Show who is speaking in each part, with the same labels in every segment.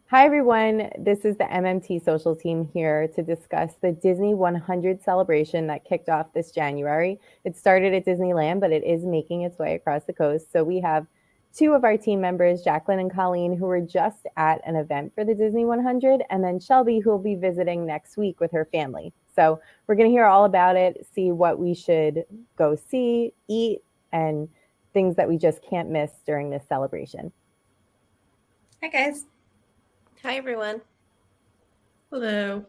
Speaker 1: Hi, everyone. This is the MMT Social team here to discuss the Disney 100 celebration that kicked off this January. It started at Disneyland, but it is making its way across the coast. So we have two of our team members, Jaclyn and Coleen, who were just at an event for the Disney 100, and then Shelby, who will be visiting next week with her family. So we're going to hear all about it, see what we should go see, eat, and things that we just can't miss during this celebration.
Speaker 2: Hi, guys.
Speaker 3: Hi, everyone.
Speaker 4: Hello.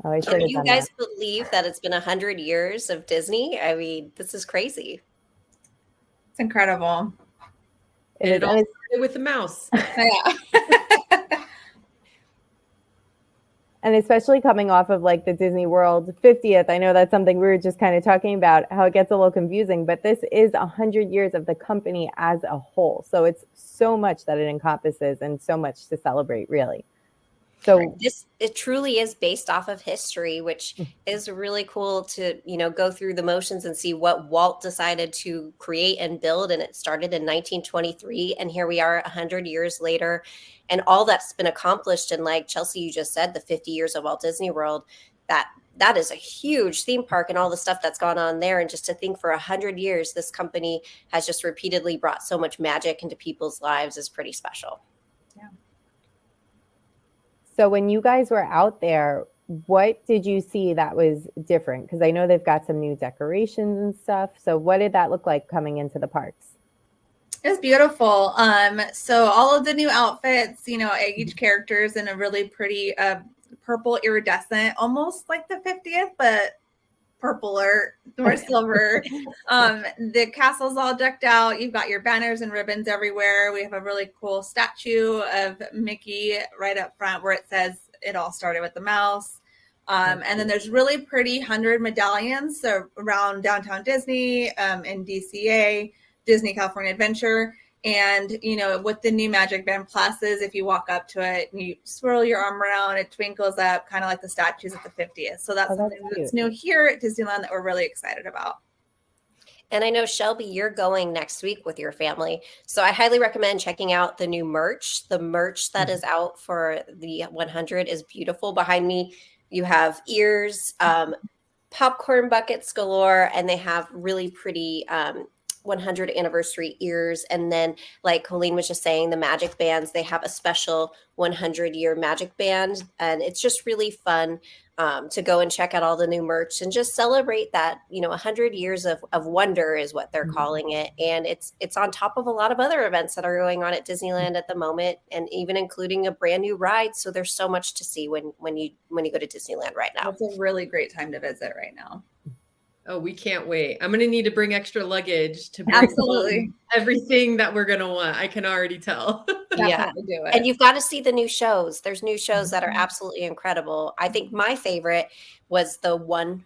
Speaker 1: Oh, I should
Speaker 3: Can
Speaker 1: have
Speaker 3: you
Speaker 1: done
Speaker 3: guys
Speaker 1: that.
Speaker 3: believe that it's been 100 years of Disney? I mean, this is crazy.
Speaker 2: It's incredible.
Speaker 4: It all started with the mouse.
Speaker 2: Yeah.
Speaker 1: And especially coming off of like the Disney World 50th, I know that's something we were just kind of talking about, how it gets a little confusing, but this is 100 years of the company as a whole. So it's so much that it encompasses and so much to celebrate, really. So
Speaker 3: it truly is based off of history, which is really cool to, go through the motions and see what Walt decided to create and build. And it started in 1923. And here we are 100 years later. And all that's been accomplished. And like Chelsea, you just said, the 50 years of Walt Disney World, that is a huge theme park and all the stuff that's gone on there. And just to think for 100 years, this company has just repeatedly brought so much magic into people's lives is pretty special.
Speaker 2: Yeah.
Speaker 1: So when you guys were out there, what did you see that was different? Because I know they've got some new decorations and stuff. So what did that look like coming into the parks?
Speaker 2: It was beautiful. So all of the new outfits, each character is in a really pretty purple iridescent, almost like the 50th, but purpler or silver. The castle's all decked out. You've got your banners and ribbons everywhere. We have a really cool statue of Mickey right up front where it says it all started with the mouse. And then there's really pretty 100 medallions around downtown Disney, in DCA, Disney California Adventure. And, with the new Magic Band Pluses, if you walk up to it and you swirl your arm around, it twinkles up kind of like the statues at the 50th. So that's something that's new here at Disneyland that we're really excited about.
Speaker 3: And I know, Shelby, you're going next week with your family. So I highly recommend checking out the new merch. The merch that is out for the 100 is beautiful. Behind me, you have ears, popcorn buckets galore, and they have really pretty 100 anniversary ears. And then, like Coleen was just saying, the magic bands, they have a special 100-year magic band. And it's just really fun to go and check out all the new merch and just celebrate that, 100 years of wonder is what they're calling it. And it's on top of a lot of other events that are going on at Disneyland at the moment, and even including a brand new ride. So there's so much to see when you go to Disneyland right now.
Speaker 2: It's a really great time to visit right now.
Speaker 4: Oh, we can't wait. I'm going to need to bring extra luggage to bring
Speaker 2: absolutely
Speaker 4: everything that we're going to want. I can already tell.
Speaker 3: Yeah.
Speaker 2: Do it.
Speaker 3: And you've got to see the new shows. There's new shows that are absolutely incredible. I think my favorite was the one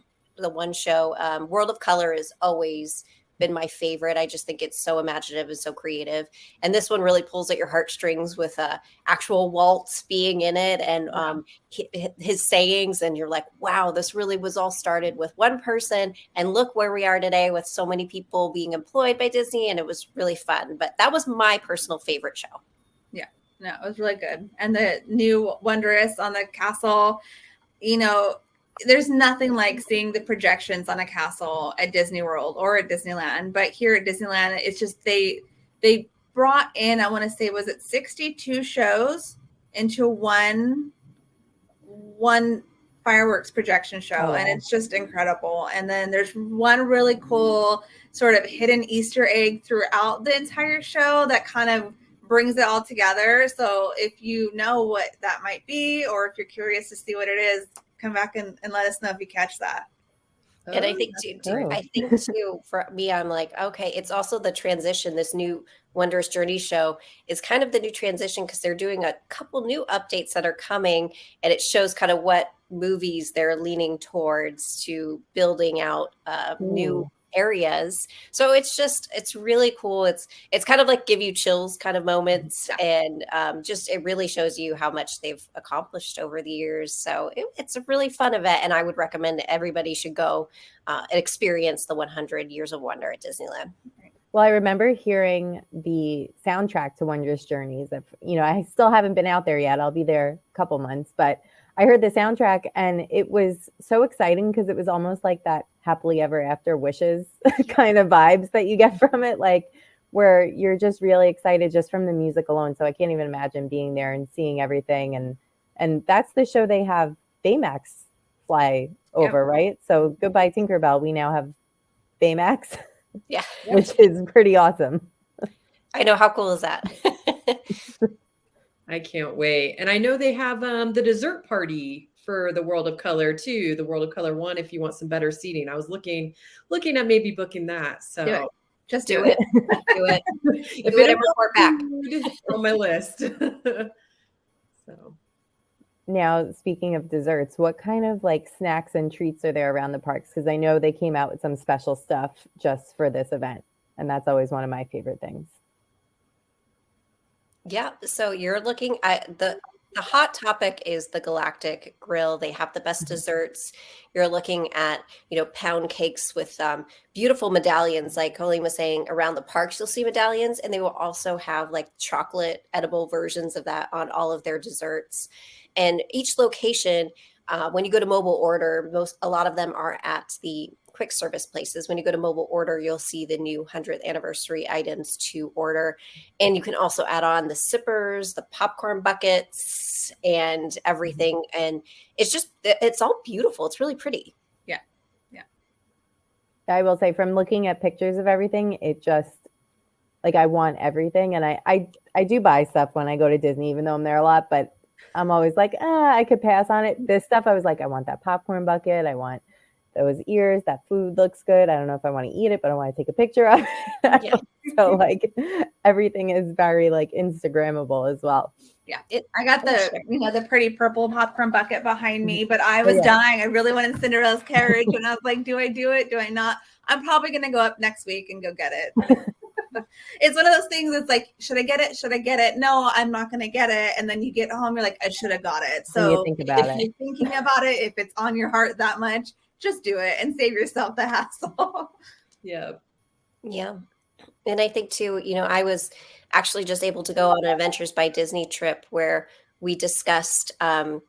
Speaker 3: show. World of Color has always been my favorite. I just think it's so imaginative and so creative. And this one really pulls at your heartstrings with actual Walt being in it and his sayings. And you're like, wow, this really was all started with one person. And look where we are today with so many people being employed by Disney. And it was really fun. But that was my personal favorite show.
Speaker 2: Yeah, no, it was really good. And the new Wondrous on the castle, there's nothing like seeing the projections on a castle at Disney World or at Disneyland. But here at Disneyland, it's just they brought in, I want to say, was it 62 shows into one fireworks projection show. And it's just incredible. And then there's one really cool sort of hidden Easter egg throughout the entire show that kind of brings it all together. So if you know what that might be, or if you're curious to see what it is, come back and let us know if you catch that.
Speaker 3: And I think too, for me, I'm like, okay, it's also the transition. This new Wondrous Journey show is kind of the new transition because they're doing a couple new updates that are coming, and it shows kind of what movies they're leaning towards to building out new areas. So it's really cool. It's kind of like give you chills kind of moments. And just it really shows you how much they've accomplished over the years. So it's a really fun event. And I would recommend that everybody should go and experience the 100 Years of Wonder at Disneyland.
Speaker 1: Well, I remember hearing the soundtrack to Wondrous Journeys. I still haven't been out there yet. I'll be there a couple months, but I heard the soundtrack and it was so exciting because it was almost like that happily ever after wishes kind of vibes that you get from it, like where you're just really excited just from the music alone. So I can't even imagine being there and seeing everything. And that's the show they have Baymax fly over, right? So goodbye Tinkerbell. We now have Baymax.
Speaker 3: Yeah.
Speaker 1: Which is pretty awesome.
Speaker 3: I know. How cool is that?
Speaker 4: I can't wait. And I know they have the dessert party for the World of Color too, the World of Color 1, if you want some better seating. I was looking at maybe booking that. So
Speaker 2: Do it. Just
Speaker 3: do it. Do it.
Speaker 4: if
Speaker 3: Do it and report back.
Speaker 4: it's on my list. So
Speaker 1: Now, speaking of desserts, what kind of like snacks and treats are there around the parks? Because I know they came out with some special stuff just for this event. And that's always one of my favorite things.
Speaker 3: Yeah. So you're looking at the hot topic is the Galactic Grill. They have the best desserts. You're looking at, pound cakes with beautiful medallions. Like Coleen was saying, around the parks, you'll see medallions, and they will also have like chocolate edible versions of that on all of their desserts. And each location, when you go to mobile order, a lot of them are at the quick service places. When you go to mobile order, you'll see the new 100th anniversary items to order. And you can also add on the sippers, the popcorn buckets, and everything. And it's all beautiful. It's really pretty.
Speaker 2: Yeah. Yeah.
Speaker 1: I will say from looking at pictures of everything, it just like I want everything. And I do buy stuff when I go to Disney, even though I'm there a lot, but I'm always like, I could pass on it. This stuff, I was like, I want that popcorn bucket. I want those ears. That food looks good. I don't know if I want to eat it, but I want to take a picture of it.
Speaker 3: Yeah.
Speaker 1: So like everything is very like Instagrammable as well.
Speaker 2: Yeah. I got the pretty purple popcorn bucket behind me, but I was dying. I really wanted Cinderella's carriage. And I was like, do I do it? Do I not? I'm probably going to go up next week and go get it. It's one of those things that's like, should I get it? Should I get it? No, I'm not going to get it. And then you get home, you're like, I should have got it. So
Speaker 1: think about
Speaker 2: if you're thinking about it, if it's on your heart that much, just do it and save yourself the hassle.
Speaker 4: yeah.
Speaker 3: Yeah. And I think too, I was actually just able to go on an Adventures by Disney trip where we discussed, it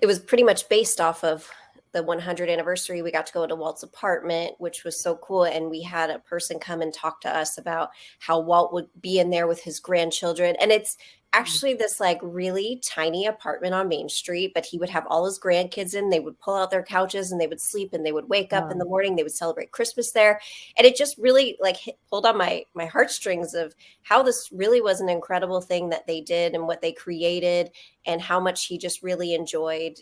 Speaker 3: was pretty much based off of the 100th anniversary. We got to go into Walt's apartment, which was so cool. And we had a person come and talk to us about how Walt would be in there with his grandchildren. And it's actually this like really tiny apartment on Main Street, but he would have all his grandkids in. They would pull out their couches and they would sleep and they would wake up in the morning. They would celebrate Christmas there. And it just really like pulled on my heartstrings of how this really was an incredible thing that they did and what they created and how much he just really enjoyed,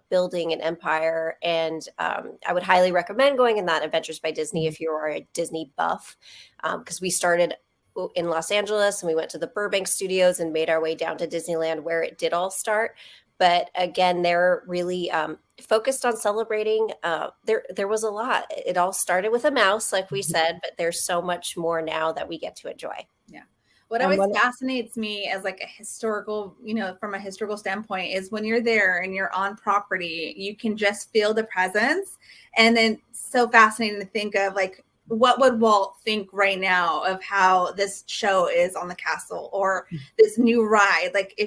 Speaker 3: building an empire. And I would highly recommend going in that Adventures by Disney if you are a Disney buff, because we started in Los Angeles and we went to the Burbank studios and made our way down to Disneyland where it did all start. But again, they're really focused on celebrating. There was a lot. It all started with a mouse, like we said, but there's so much more now that we get to enjoy.
Speaker 2: Yeah. What always fascinates me as like a historical, from a historical standpoint is when you're there and you're on property, you can just feel the presence. And then so fascinating to think of like, what would Walt think right now of how this show is on the castle or this new ride? Like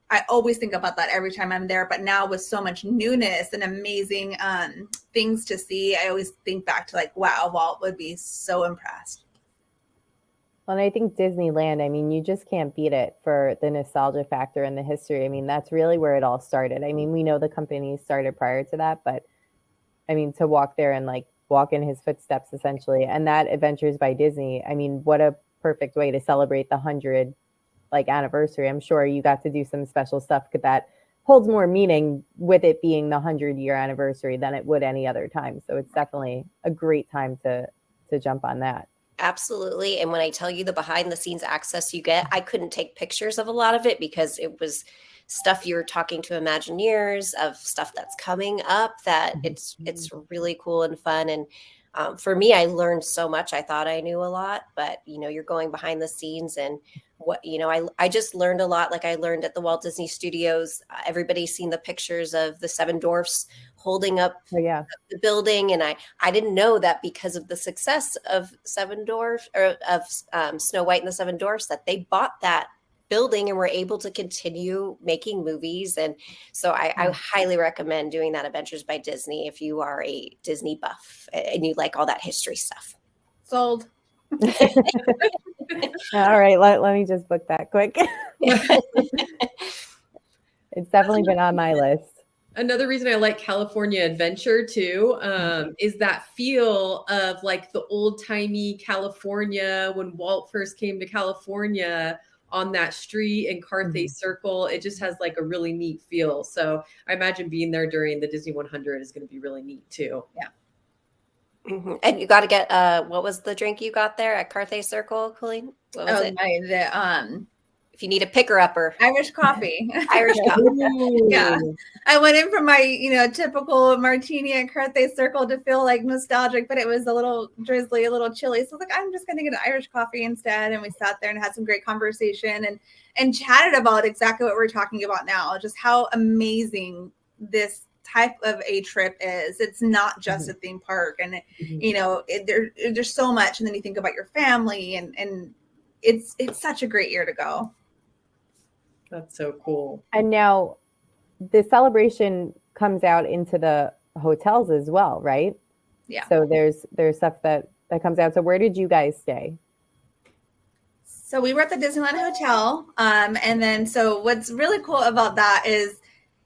Speaker 2: I always think about that every time I'm there, but now with so much newness and amazing things to see, I always think back to like, wow, Walt would be so impressed.
Speaker 1: Well, and I think Disneyland, you just can't beat it for the nostalgia factor and the history. That's really where it all started. We know the company started prior to that, but to walk there and like walk in his footsteps essentially. And that Adventures by Disney, what a perfect way to celebrate the 100 like anniversary. I'm sure you got to do some special stuff that holds more meaning with it being the 100-year anniversary than it would any other time. So it's definitely a great time to jump on that.
Speaker 3: Absolutely. And when I tell you the behind the scenes access you get, I couldn't take pictures of a lot of it because it was stuff you're talking to Imagineers of stuff that's coming up that it's really cool and fun. And For me, I learned so much. I thought I knew a lot, but you're going behind the scenes, and I just learned a lot. Like I learned at the Walt Disney Studios, everybody's seen the pictures of the seven dwarfs holding up
Speaker 1: Oh yeah.
Speaker 3: the building, and I didn't know that because of the success of Seven Dwarfs, or of Snow White and the Seven Dwarfs, that they bought that building and were able to continue making movies. And so I highly recommend doing that Adventures by Disney if you are a Disney buff and you like all that history stuff.
Speaker 2: Sold.
Speaker 1: All right, let me just book that quick. It's definitely been on my list.
Speaker 4: Another reason I like California Adventure too, is that feel of like the old timey California when Walt first came to California on that street in Carthay Circle. It just has like a really neat feel. So I imagine being there during the Disney 100 is going to be really neat too.
Speaker 2: Yeah.
Speaker 3: Mm-hmm. And you got to get what was the drink you got there at Carthay Circle, Coleen? What was it?
Speaker 2: The
Speaker 3: If you need a picker upper,
Speaker 2: Irish coffee.
Speaker 3: Irish coffee.
Speaker 2: Yeah. I went in for my, typical martini at Carthay Circle to feel like nostalgic, but it was a little drizzly, a little chilly. So I was like, I'm just going to get an Irish coffee instead. And we sat there and had some great conversation and chatted about exactly what we're talking about now, just how amazing this type of a trip is. It's not just a theme park, and there's so much. And then you think about your family, and it's such a great year to go.
Speaker 4: That's so cool.
Speaker 1: And now the celebration comes out into the hotels as well, right?
Speaker 2: Yeah.
Speaker 1: So there's stuff that comes out. So where did you guys stay?
Speaker 2: So we were at the Disneyland Hotel. And then, so what's really cool about that is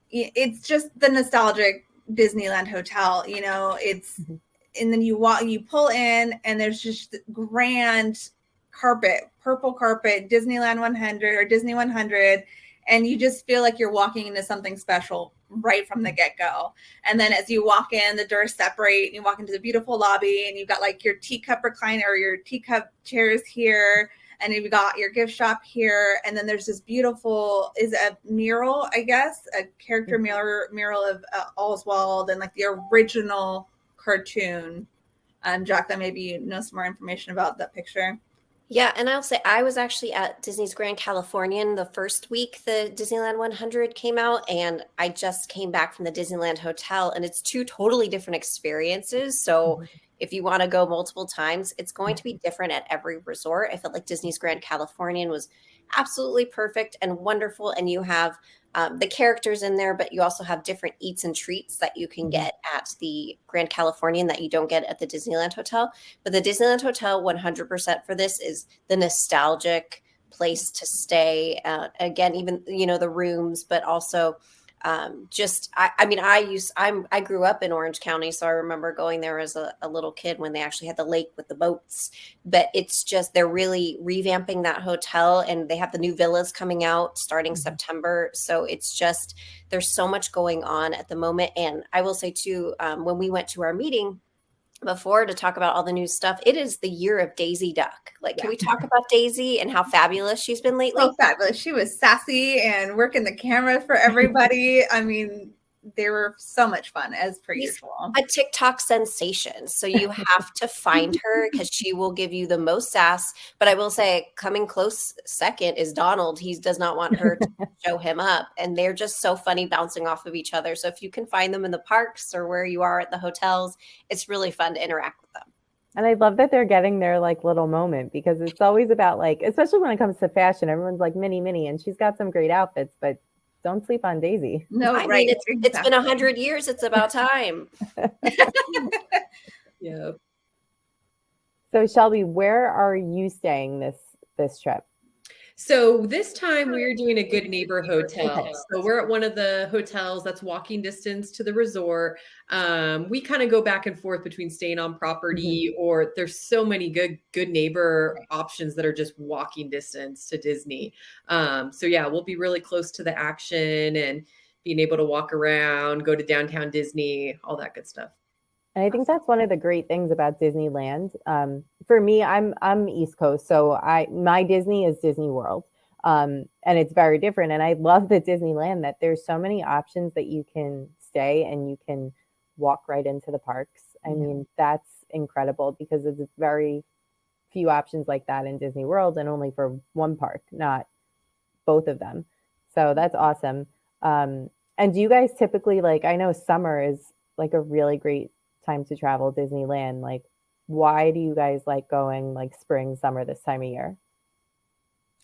Speaker 2: it's just the nostalgic Disneyland Hotel, and then you pull in and there's just grand carpet, purple carpet, Disneyland 100 or Disney 100. And you just feel like you're walking into something special right from the get-go. And then as you walk in, the doors separate and you walk into the beautiful lobby, and you've got like your teacup recliner or your teacup chairs here. And you've got your gift shop here. And then there's this beautiful, is a mural, I guess, a character mural of Oswald and like the original cartoon. Jaclyn, maybe you know some more information about that picture.
Speaker 3: Yeah, and I'll say I was actually at Disney's Grand Californian the first week the Disneyland 100 came out, and I just came back from the Disneyland Hotel, and it's two totally different experiences. So if you want to go multiple times, it's going to be different at every resort. I felt like Disney's Grand Californian was absolutely perfect and wonderful, and you have the characters in there, but you also have different eats and treats that you can get at the Grand Californian that you don't get at the Disneyland Hotel. But the Disneyland Hotel 100% for this is the nostalgic place to stay. Again, even, the rooms, but also I grew up in Orange County, so I remember going there as a little kid when they actually had the lake with the boats. But it's just, they're really revamping that hotel, and they have the new villas coming out starting September. So it's just, there's so much going on at the moment. And I will say too, when we went to our meeting before to talk about all the new stuff, it is the year of Daisy Duck. Can we talk about Daisy and how fabulous she's been lately?
Speaker 2: Oh, fabulous. She was sassy and working the camera for everybody. I mean, they were so much fun, as per usual.
Speaker 3: A TikTok sensation. So you have to find her because she will give you the most sass. But I will say, coming close second is Donald. He does not want her to show him up. And they're just so funny bouncing off of each other. So if you can find them in the parks or where you are at the hotels, it's really fun to interact with them.
Speaker 1: And I love that they're getting their little moment, because it's always about especially when it comes to fashion, everyone's like Minnie, and she's got some great outfits, but don't sleep on Daisy.
Speaker 2: No,
Speaker 3: I
Speaker 2: right.
Speaker 3: mean, it's been 100 years. It's about time.
Speaker 4: Yeah.
Speaker 1: So Shelby, where are you staying this trip?
Speaker 4: So this time we're doing a Good Neighbor Hotel. So we're at one of the hotels that's walking distance to the resort. We kind of go back and forth between staying on property, or there's so many good neighbor options that are just walking distance to Disney. So yeah, we'll be really close to the action and being able to walk around, go to downtown Disney, all that good stuff.
Speaker 1: And I think that's one of the great things about Disneyland. For me, I'm East Coast, so my Disney is Disney World, and it's very different. And I love the Disneyland that there's so many options that you can stay and you can walk right into the parks. I mean, that's incredible because it's very few options like that in Disney World and only for one park, not both of them. So that's awesome. And do you guys typically, like, I know summer is like a really great time to travel Disneyland. Like, why do you guys like going like spring, summer this time of year?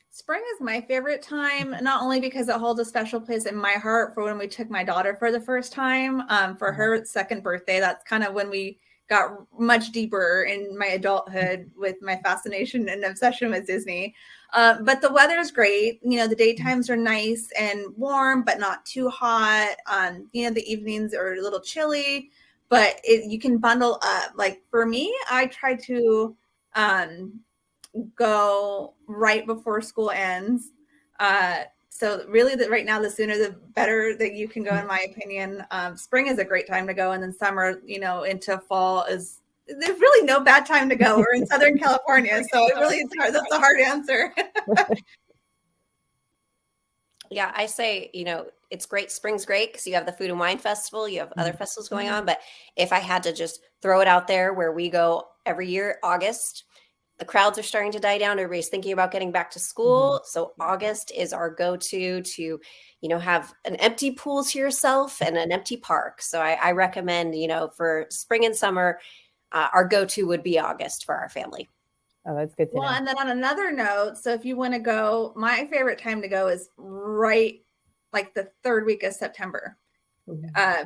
Speaker 2: Spring is my favorite time, not only because it holds a special place in my heart for when we took my daughter for the first time, for her second birthday. That's kind of when we got much deeper in my adulthood with my fascination and obsession with Disney. But the weather is great. You know, the daytimes are nice and warm, but not too hot. You know, the evenings are a little chilly, but you can bundle up. Like for me, I try to go right before school ends. So really right now, the sooner the better that you can go, in my opinion. Spring is a great time to go. And then summer, you know, into fall there's really no bad time to go. We're in Southern California. So it really is hard. That's a hard answer.
Speaker 3: Yeah, I say, you know, it's great. Spring's great because you have the Food and Wine Festival, you have other festivals going on. But if I had to just throw it out there where we go every year, August, the crowds are starting to die down. Everybody's thinking about getting back to school. So August is our go-to to, you know, have an empty pool to yourself and an empty park. So I recommend, you know, for spring and summer, our go-to would be August for our family.
Speaker 1: Oh, that's good to know.
Speaker 2: And then on another note, so if you want to go, my favorite time to go is right like the third week of September.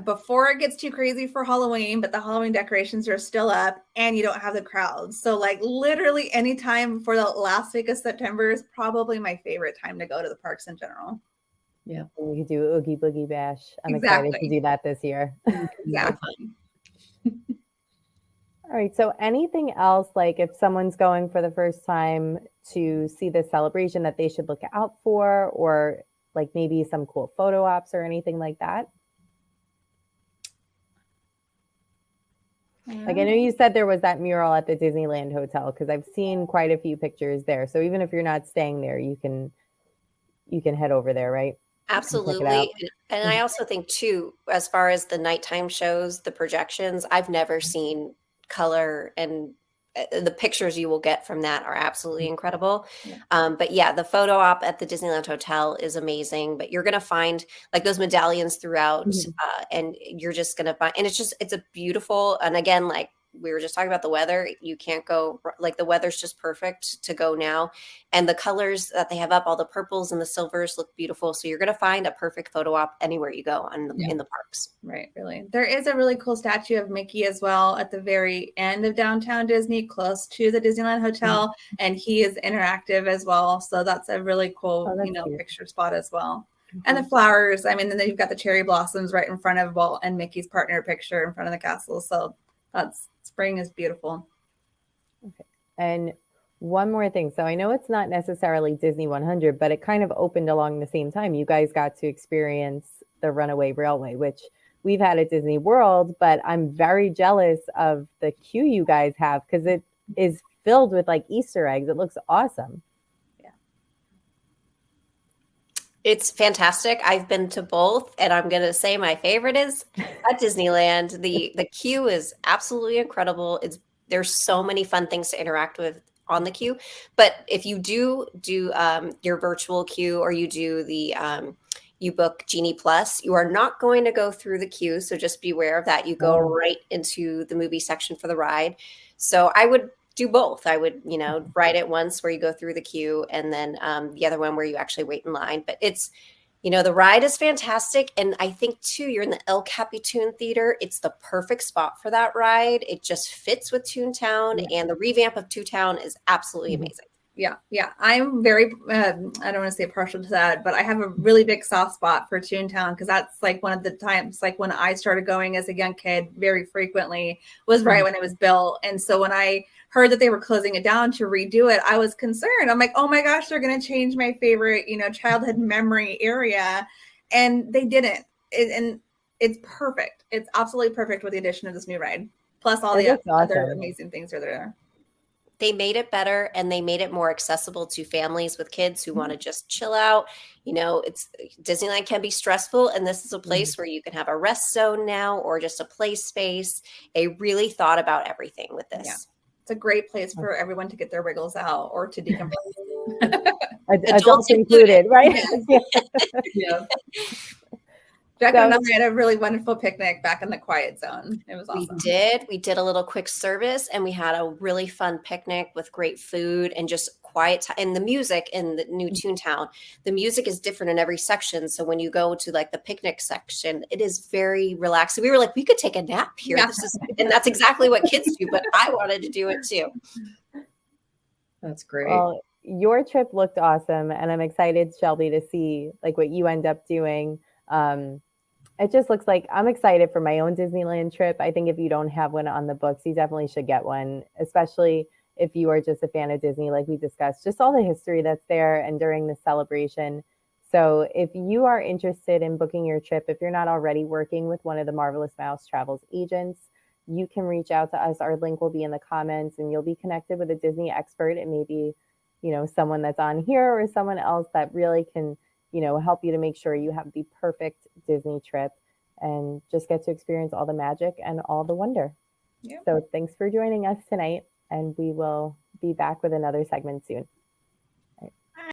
Speaker 2: Before it gets too crazy for Halloween, but the Halloween decorations are still up and you don't have the crowds. So like literally any time before the last week of September is probably my favorite time to go to the parks in general.
Speaker 4: Yeah.
Speaker 1: We could do Oogie Boogie Bash. I'm
Speaker 2: Exactly.
Speaker 1: excited to do that this year.
Speaker 2: Exactly.
Speaker 1: All right. So anything else, like if someone's going for the first time to see the celebration that they should look out for, or like maybe some cool photo ops or anything like that? Like I know you said there was that mural at the Disneyland Hotel because I've seen quite a few pictures there. So even if you're not staying there, you can head over there, right?
Speaker 3: Absolutely. And I also think too, as far as the nighttime shows, the projections, I've never seen color, and the pictures you will get from that are absolutely incredible. But yeah, the photo op at the Disneyland Hotel is amazing, but you're going to find like those medallions throughout, and you're just going to find, and it's a beautiful, and again, like we were just talking about the weather, you can't go, like the weather's just perfect to go now. And the colors that they have up, all the purples and the silvers look beautiful. So you're going to find a perfect photo op anywhere you go in the parks.
Speaker 2: Right, really. There is a really cool statue of Mickey as well at the very end of downtown Disney, close to the Disneyland Hotel. And he is interactive as well. So that's a really cool, cute picture spot as well. And the flowers, I mean, and then you've got the cherry blossoms right in front of Walt and Mickey's partner picture in front of the castle. So spring is beautiful.
Speaker 1: Okay. And one more thing. So I know it's not necessarily Disney 100, but it kind of opened along the same time. You guys got to experience the Runaway Railway, which we've had at Disney World, but I'm very jealous of the queue you guys have because it is filled with like Easter eggs. It looks awesome.
Speaker 3: It's fantastic. I've been to both, and I'm going to say my favorite is at Disneyland. The queue is absolutely incredible. There's so many fun things to interact with on the queue. But if you do your virtual queue, or you do the you book Genie Plus, you are not going to go through the queue. So just be aware of that. You go right into the movie section for the ride. So I would do both. I would, ride it once where you go through the queue, and then the other one where you actually wait in line. But it's, the ride is fantastic. And I think too, you're in the El Capitan Theater. It's the perfect spot for that ride. It just fits with Toontown, and the revamp of Toontown is absolutely amazing.
Speaker 2: Yeah. I'm very, I don't want to say partial to that, but I have a really big soft spot for Toontown because that's like one of the times, like when I started going as a young kid very frequently was right when it was built. And so when I heard that they were closing it down to redo it, I was concerned. I'm like, oh my gosh, they're going to change my favorite, childhood memory area. And they didn't. And it's perfect. It's absolutely perfect with the addition of this new ride. Plus all the other amazing things are there.
Speaker 3: they made it better, and they made it more accessible to families with kids who want to just chill out. You know, it's Disneyland can be stressful, and this is a place where you can have a rest zone now or just a play space. They really thought about everything with this.
Speaker 2: Yeah. It's a great place for everyone to get their wiggles out or to decompress.
Speaker 1: Adults included, right?
Speaker 4: Yeah.
Speaker 2: Jaclyn and I had a really wonderful picnic back in the quiet zone. It was awesome.
Speaker 3: We did a little quick service, and we had a really fun picnic with great food and just quiet time. And the music in the new Toontown, the music is different in every section. So when you go to like the picnic section, it is very relaxing. We were like, we could take a nap here.
Speaker 2: Yeah.
Speaker 3: And that's exactly what kids do, but I wanted to do it too.
Speaker 4: That's great.
Speaker 1: Well, your trip looked awesome, and I'm excited, Shelby, to see like what you end up doing. It just looks like I'm excited for my own Disneyland trip. I think if you don't have one on the books, you definitely should get one, especially if you are just a fan of Disney, like we discussed, just all the history that's there and during the celebration. So if you are interested in booking your trip, if you're not already working with one of the Marvelous Mouse Travels agents, you can reach out to us. Our link will be in the comments, and you'll be connected with a Disney expert. It may be, you know, someone that's on here or someone else that really can, you know, help you to make sure you have the perfect Disney trip and just get to experience all the magic and all the wonder.
Speaker 2: Yeah.
Speaker 1: So thanks for joining us tonight, and we will be back with another segment soon.